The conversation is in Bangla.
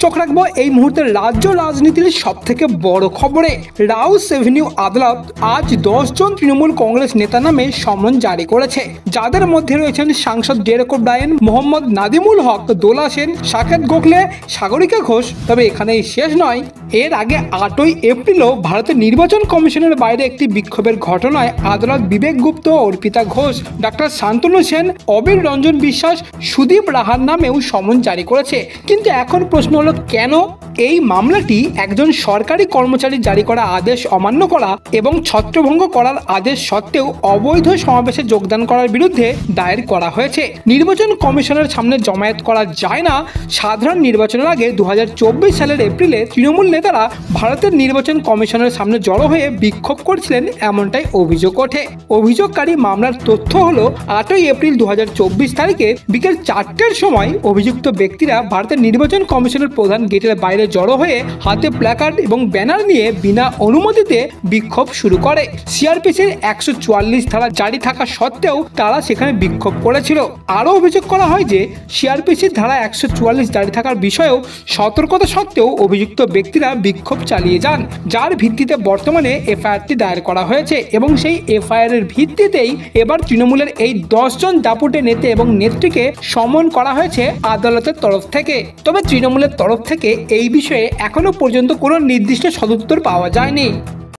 চোখ রাখবো এই মুহূর্তে রাজ্য রাজনীতির সব থেকে বড় খবরে। রাউস এভিনিউ আদালত আজ 10 জন তৃণমূল কংগ্রেস নেতা নামে সমন জারি করেছে, যাদের মধ্যে রয়েছেন সাংসদ ডেরেক ওব্রায়েন, মোহাম্মদ নাদিমুল হক, দোলা সেন, সাকেত গোখলে, সাগরিকা ঘোষ। তবে এখানেই শেষ নয়, এর আগে 8ই এপ্রিলও ভারতের নির্বাচন কমিশনের বাইরে একটি বিক্ষোভের ঘটনায় আদালত বিবেক গুপ্ত, অর্পিতা ঘোষ, ডাক্তার শান্তনু সেন, অবীর রঞ্জন বিশ্বাস, সুদীপ রাহার নামেও সমন জারি করেছে। কিন্তু এখন প্রশ্ন হলো, কেন এই মামলাটি একজন সরকারি কর্মচারী জারি করা আদেশ অমান্য করা এবং ছত্রভঙ্গ করার আদেশ সত্ত্বেও অবৈধ সমাবেশে যোগদান করার বিরুদ্ধে দায়ের করা হয়েছে। নির্বাচন কমিশনের সামনে জমায়েত করা যায় না। সাধারণ নির্বাচনের আগে 2024 সালের এপ্রিলে তৃণমূল নেতারা ভারতের নির্বাচন কমিশনের সামনে জড়ো হয়ে বিক্ষোভ করছিলেন, এমনটাই অভিযোগ ওঠে। অভিযোগকারী মামলার তথ্য হলো 8ই এপ্রিল 2024 তারিখে বিকেল 4টের সময় অভিযুক্ত ব্যক্তিরা ভারতের নির্বাচন কমিশনের প্রধান গেটের বাইরে জড়ো হয়ে হাতে প্ল্যাকার্ড এবং ব্যানার নিয়ে বিনা অনুমতিতে বিক্ষোভ শুরু করে। সিআরপিসির 144 ধারা জারি থাকা সত্ত্বেও তারা সেখানে বিক্ষোভ করেছিল। আরও অভিযোগ করা হয় যে সিআরপিসির ধারা 144 জারি থাকার বিষয়েও সতর্কতা সত্ত্বেও অভিযুক্ত ব্যক্তিরা বিক্ষোভ চালিয়ে যান, যার ভিত্তিতে বর্তমানে এফআইআরটি দায়ের করা হয়েছে। এবং সেই এফআইআর এর ভিত্তিতেই এবার তৃণমূলের এই 10 জন দাপুটে নেতা এবং নেত্রীকে সমন করা হয়েছে আদালতের তরফ থেকে। তবে তৃণমূলের তরফ থেকে এই বিষয়ে এখনো পর্যন্ত কোনো নির্দিষ্ট সদুত্তর পাওয়া যায়নি।